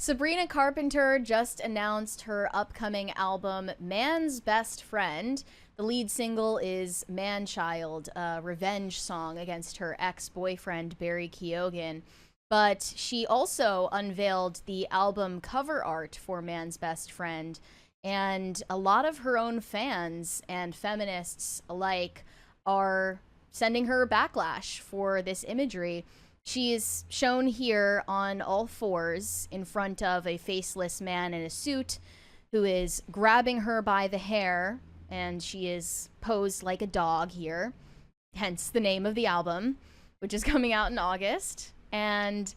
Sabrina Carpenter just announced her upcoming album, Man's Best Friend. The lead single is Man Child, a revenge song against her ex-boyfriend, Barry Keoghan. But she also unveiled the album cover art for Man's Best Friend, and a lot of her own fans and feminists alike are sending her backlash for this imagery. She is shown here on all fours in front of a faceless man in a suit who is grabbing her by the hair, and she is posed like a dog here, hence the name of the album, which is coming out in August. And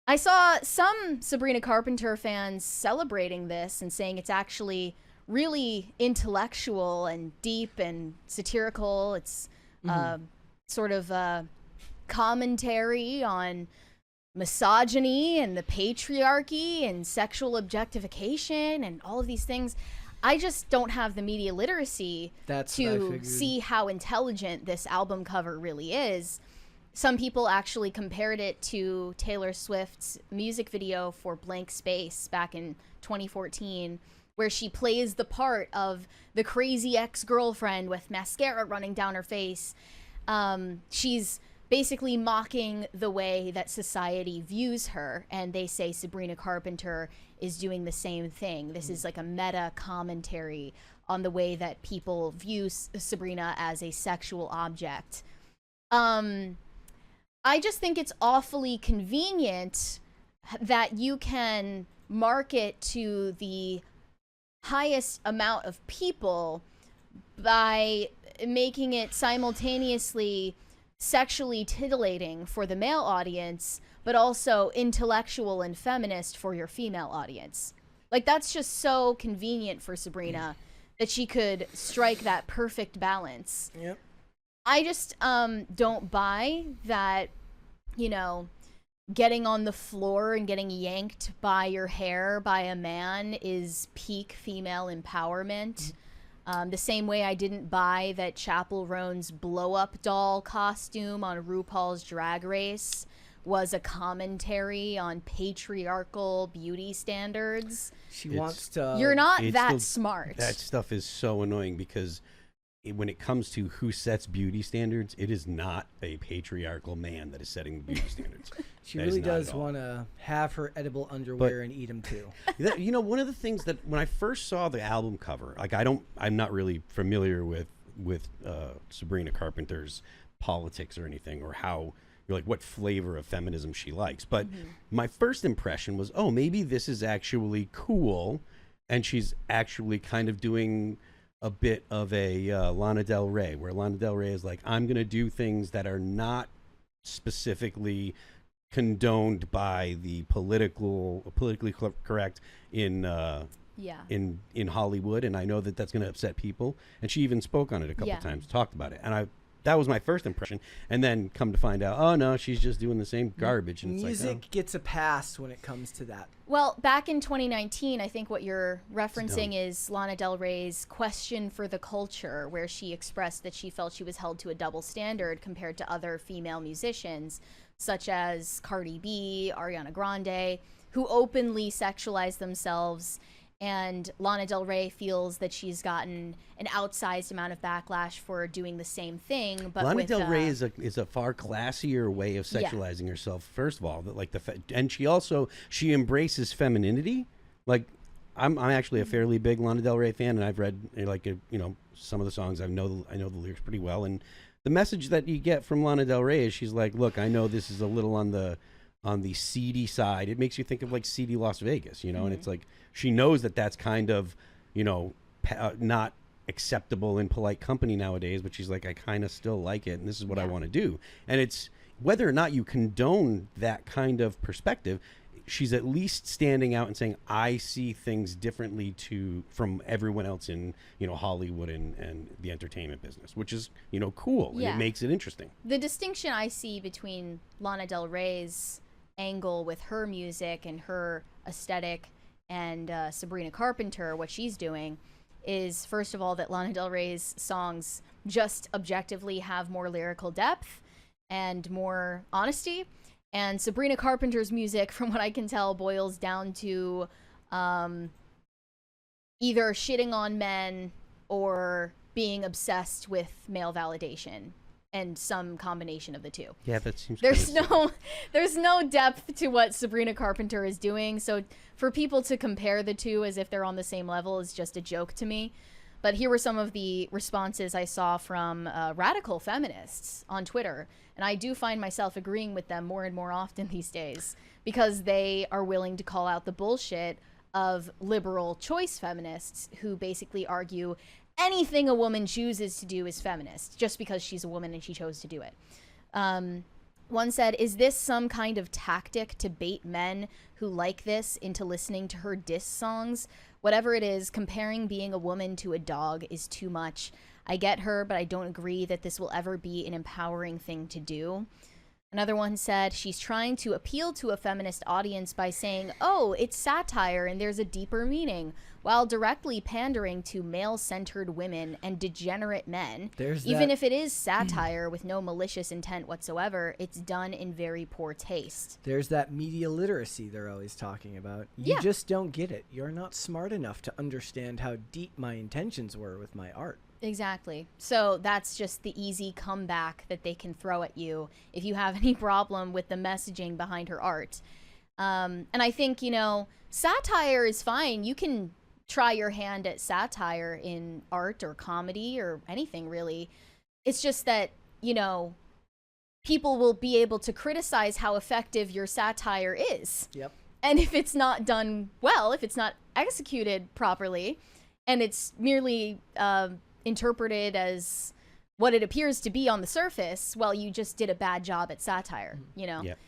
I saw some Sabrina Carpenter fans celebrating this and saying it's actually really intellectual and deep and satirical. It's sort of a commentary on misogyny and the patriarchy and sexual objectification and all of these things. I just don't have the media literacy to see how intelligent this album cover really is. Some people actually compared it to Taylor Swift's music video for Blank Space back in 2014, where she plays the part of the crazy ex-girlfriend with mascara running down her face. She's basically mocking the way that society views her, and they say Sabrina Carpenter is doing the same thing. This is like a meta commentary on the way that people view Sabrina as a sexual object. I just think it's awfully convenient that you can market to the highest amount of people by making it simultaneously sexually titillating for the male audience, but also intellectual and feminist for your female audience. Like, that's just so convenient for Sabrina that she could strike that perfect balance. Yep. I just don't buy that, you know, getting on the floor and getting yanked by your hair by a man is peak female empowerment. The same way I didn't buy that Chappell Roan's blow-up doll costume on RuPaul's Drag Race was a commentary on patriarchal beauty standards. You're not that smart. That stuff is so annoying because when it comes to who sets beauty standards, it is not a patriarchal man that is setting the beauty standards. She really does want to have her edible underwear and eat them too. You know, one of the things that when I first saw the album cover, like I'm not really familiar with Sabrina Carpenter's politics or anything, or how, like, what flavor of feminism she likes. But my first impression was, oh, maybe this is actually cool, and she's actually kind of doing a bit of a Lana Del Rey, where Lana Del Rey is like, I'm going to do things that are not specifically condoned by the politically correct in Hollywood, and I know that that's going to upset people. And she even spoke on it a couple times, talked about it, and that was my first impression. And then come to find out, oh no, she's just doing the same garbage. And music gets a pass when it comes to that. Well, back in 2019, I think what you're referencing is Lana Del Rey's Question for the Culture, where she expressed that she felt she was held to a double standard compared to other female musicians, such as Cardi B, Ariana Grande, who openly sexualize themselves. And Lana Del Rey feels that she's gotten an outsized amount of backlash for doing the same thing. But Lana Del Rey is a far classier way of sexualizing herself. First of all, that like and she embraces femininity. Like, I'm actually a fairly big Lana Del Rey fan, and I've read some of the songs. I know the lyrics pretty well, and the message that you get from Lana Del Rey is she's like, look, I know this is a little on the seedy side. It makes you think of like seedy Las Vegas, and it's like she knows that that's kind of, not acceptable in polite company nowadays, but she's like, I kind of still like it, and this is what I want to do. And it's whether or not you condone that kind of perspective, she's at least standing out and saying, I see things differently from everyone else in, Hollywood and the entertainment business, which is, cool. Yeah. And it makes it interesting. The distinction I see between Lana Del Rey's angle with her music and her aesthetic and Sabrina Carpenter, what she's doing, is first of all that Lana Del Rey's songs just objectively have more lyrical depth and more honesty, And Sabrina Carpenter's music, from what I can tell, boils down to either shitting on men or being obsessed with male validation, and some combination of the two. Yeah, that seems. There's no depth to what Sabrina Carpenter is doing. So for people to compare the two as if they're on the same level is just a joke to me. But here were some of the responses I saw from radical feminists on Twitter. And I do find myself agreeing with them more and more often these days, because they are willing to call out the bullshit of liberal choice feminists who basically argue anything a woman chooses to do is feminist just because she's a woman and she chose to do it. One said, is this some kind of tactic to bait men who like this into listening to her diss songs? Whatever it is, comparing being a woman to a dog is too much. I get her, but I don't agree that this will ever be an empowering thing to do. Another one said, she's trying to appeal to a feminist audience by saying, oh, it's satire and there's a deeper meaning, while directly pandering to male-centered women and degenerate men. Even if it is satire with no malicious intent whatsoever, it's done in very poor taste. There's that media literacy they're always talking about. You just don't get it. You're not smart enough to understand how deep my intentions were with my art. Exactly. So that's just the easy comeback that they can throw at you if you have any problem with the messaging behind her art. And I think, you know, satire is fine. You can try your hand at satire in art or comedy or anything, really. It's just that, you know, people will be able to criticize how effective your satire is. Yep. And if it's not done well, if it's not executed properly, and it's merely interpreted as what it appears to be on the surface, well, you just did a bad job at satire, you know? Yep.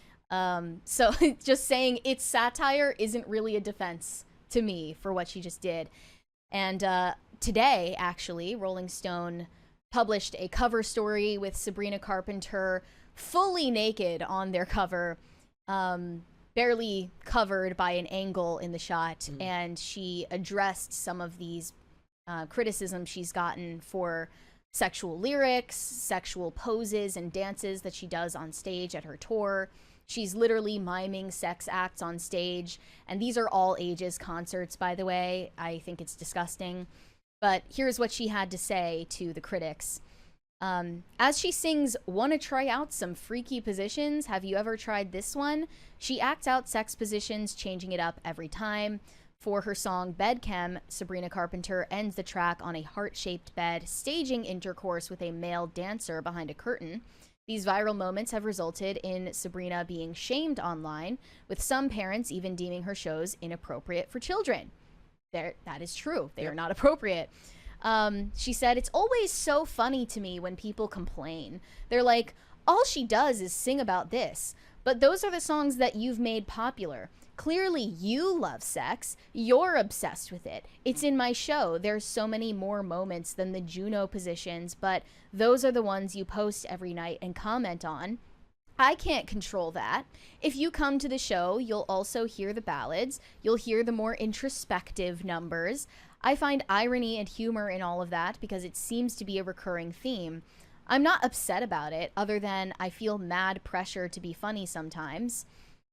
So just saying it's satire isn't really a defense to me for what she just did. And today, actually, Rolling Stone published a cover story with Sabrina Carpenter fully naked on their cover, barely covered by an angle in the shot. And she addressed some of these criticisms she's gotten for sexual lyrics, sexual poses and dances that she does on stage at her tour. She's literally miming sex acts on stage. And these are all ages concerts, by the way. I think it's disgusting. But here's what she had to say to the critics. As she sings, "Wanna try out some freaky positions? Have you ever tried this one?" She acts out sex positions, changing it up every time. For her song Bedchem, Sabrina Carpenter ends the track on a heart-shaped bed, staging intercourse with a male dancer behind a curtain. These viral moments have resulted in Sabrina being shamed online, with some parents even deeming her shows inappropriate for children. That is true. They are not appropriate. She said, "It's always so funny to me when people complain. They're like, all she does is sing about this. But those are the songs that you've made popular. Clearly you love sex. You're obsessed with it. It's in my show. There's so many more moments than the Juno positions, but those are the ones you post every night and comment on. I can't control that. If you come to the show, you'll also hear the ballads. You'll hear the more introspective numbers. I find irony and humor in all of that because it seems to be a recurring theme. I'm not upset about it, other than I feel mad pressure to be funny sometimes.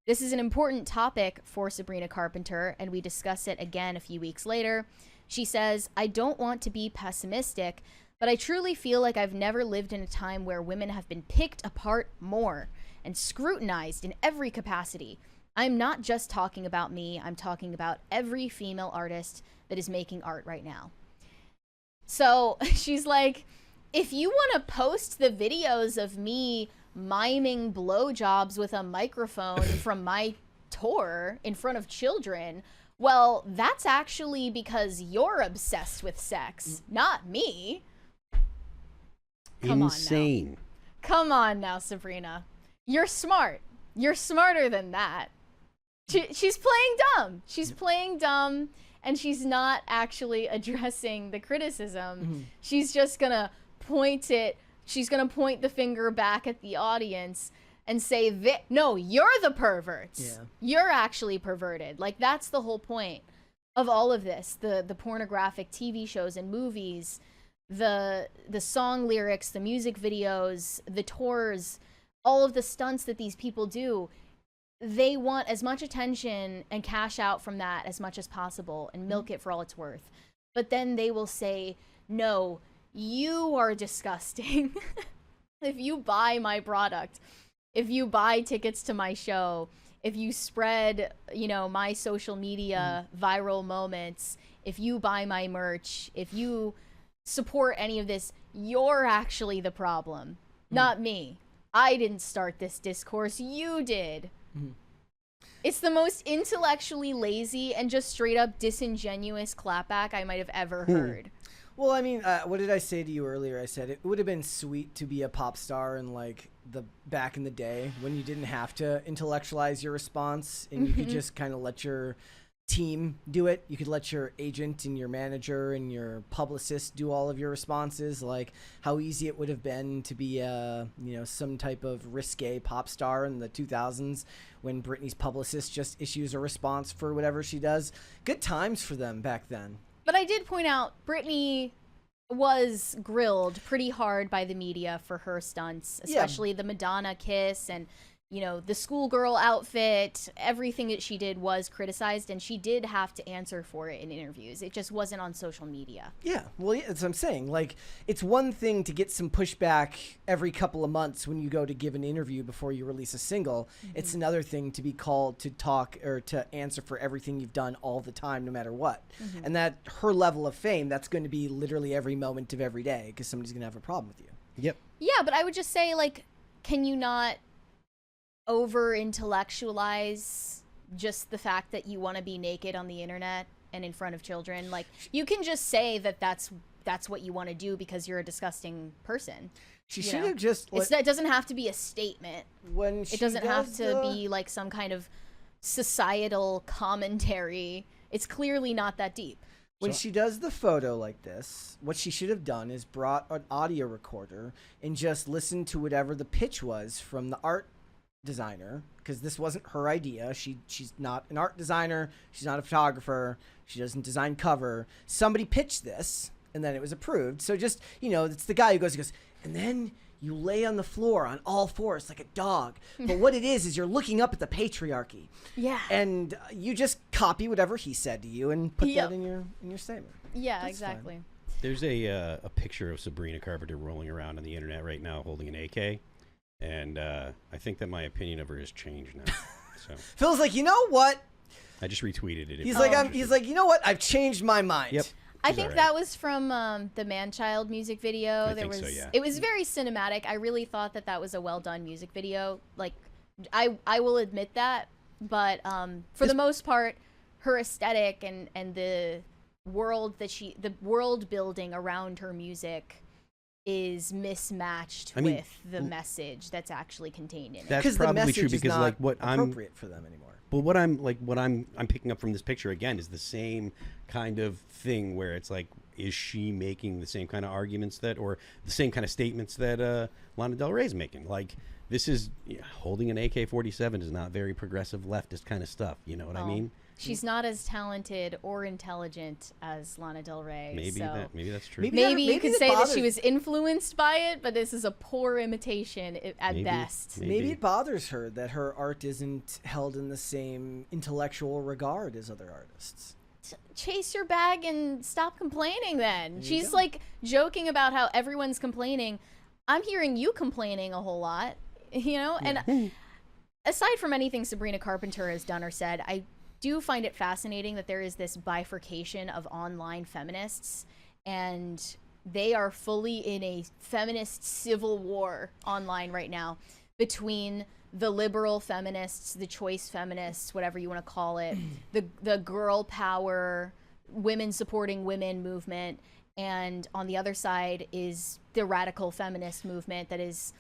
This is an important topic for Sabrina Carpenter, and we discuss it again a few weeks later. She says, I don't want to be pessimistic, but I truly feel like I've never lived in a time where women have been picked apart more and scrutinized in every capacity. I'm not just talking about me, I'm talking about every female artist that is making art right now. So she's like, if you want to post the videos of me miming blowjobs with a microphone from my tour in front of children, well, that's actually because you're obsessed with sex, not me. Insane. Come on now, Sabrina. You're smart. You're smarter than that. She's playing dumb. She's playing dumb, and she's not actually addressing the criticism. She's just gonna point it. She's gonna point the finger back at the audience and say, no, you're the perverts. Yeah. You're actually perverted. Like, that's the whole point of all of this. The pornographic TV shows and movies, the song lyrics, the music videos, the tours, all of the stunts that these people do, they want as much attention and cash out from that as much as possible and milk it for all it's worth. But then they will say, no, you are disgusting. If you buy my product, if you buy tickets to my show, if you spread, you know, my social media viral moments, if you buy my merch, if you support any of this, you're actually the problem, not me. I didn't start this discourse, you did. It's the most intellectually lazy and just straight up disingenuous clapback I might have ever heard. Well, I mean, what did I say to you earlier? I said it would have been sweet to be a pop star in like the back in the day when you didn't have to intellectualize your response and you could just kind of let your team do it. You could let your agent and your manager and your publicist do all of your responses. Like how easy it would have been to be some type of risque pop star in the 2000s when Britney's publicist just issues a response for whatever she does. Good times for them back then. But I did point out Britney was grilled pretty hard by the media for her stunts, especially the Madonna kiss and, you know, the schoolgirl outfit. Everything that she did was criticized, and she did have to answer for it in interviews. It just wasn't on social media. Yeah, well, that's what I'm saying. Like, it's one thing to get some pushback every couple of months when you go to give an interview before you release a single. It's another thing to be called to talk or to answer for everything you've done all the time, no matter what. And that her level of fame, that's going to be literally every moment of every day because somebody's going to have a problem with you. Yep. Yeah, but I would just say, like, can you not over-intellectualize just the fact that you want to be naked on the internet and in front of children? Like, you can just say that that's what you want to do because you're a disgusting person. She should have just... It doesn't have to be a statement. It doesn't have to be like some kind of societal commentary. It's clearly not that deep. When she does the photo like this, what she should have done is brought an audio recorder and just listened to whatever the pitch was from the art designer, because this wasn't her idea. She's not an art designer. She's not a photographer. She doesn't design cover. Somebody pitched this, and then it was approved. So just, you know, it's the guy who goes, and then you lay on the floor on all fours like a dog. But what it is you're looking up at the patriarchy. Yeah. And you just copy whatever he said to you and put that in your statement. Yeah, That's exactly. fine. There's a picture of Sabrina Carpenter rolling around on the internet right now holding an AK. And I think that my opinion of her has changed now. So Phil's like, you know what? I just retweeted it. He's like, you know what? I've changed my mind. Yep. I think that was from the Man-Child music video. It was very cinematic. I really thought that was a well-done music video. Like, I will admit that. But for the most part, her aesthetic and the world building around her music is mismatched with the message that's actually contained in it. That's probably true because like what I'm appropriate for them anymore. But what I'm picking up from this picture again is the same kind of thing where it's like, is she making the same kind of arguments or the same kind of statements that Lana Del Rey is making? Like, this is holding an AK-47 is not very progressive leftist kind of stuff. You know what I mean? She's not as talented or intelligent as Lana Del Rey. Maybe that's true. Maybe you could say that she was influenced by it, but this is a poor imitation at best. Maybe it bothers her that her art isn't held in the same intellectual regard as other artists. Chase your bag and stop complaining then. She's like joking about how everyone's complaining. I'm hearing you complaining a whole lot, you know? And aside from anything Sabrina Carpenter has done or said, I do find it fascinating that there is this bifurcation of online feminists, and they are fully in a feminist civil war online right now between the liberal feminists, the choice feminists, whatever you want to call it, the girl power, women supporting women movement, and on the other side is the radical feminist movement that is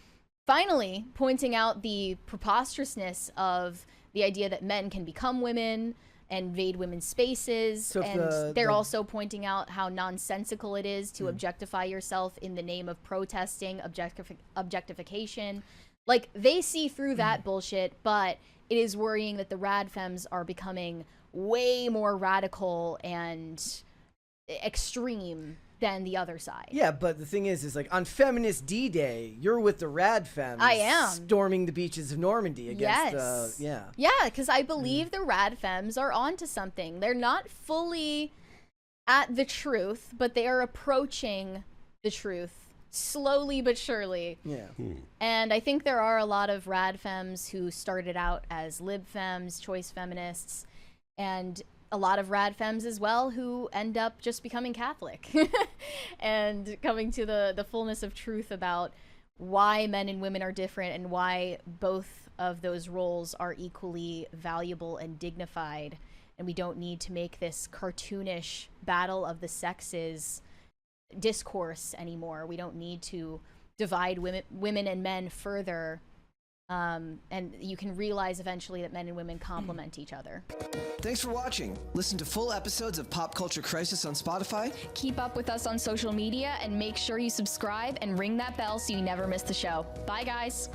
finally pointing out the preposterousness of the idea that men can become women and invade women's spaces. So they're also pointing out how nonsensical it is to objectify yourself in the name of protesting objectification. Like, they see through that bullshit, but it is worrying that the rad femmes are becoming way more radical and extreme than the other side. Yeah, but the thing is like on Feminist D-Day, you're with the Rad Femmes. I am. Storming the beaches of Normandy against Yeah, because I believe the Rad Femmes are onto something. They're not fully at the truth, but they are approaching the truth slowly but surely. Yeah. And I think there are a lot of Rad Femmes who started out as lib femmes, choice feminists, and a lot of Rad Femmes as well who end up just becoming Catholic and coming to the fullness of truth about why men and women are different and why both of those roles are equally valuable and dignified. And we don't need to make this cartoonish battle of the sexes discourse anymore. We don't need to divide women and men further. And you can realize eventually that men and women complement each other. Thanks for watching. Listen to full episodes of Pop Culture Crisis on Spotify. Keep up with us on social media and make sure you subscribe and ring that bell so you never miss the show. Bye, guys.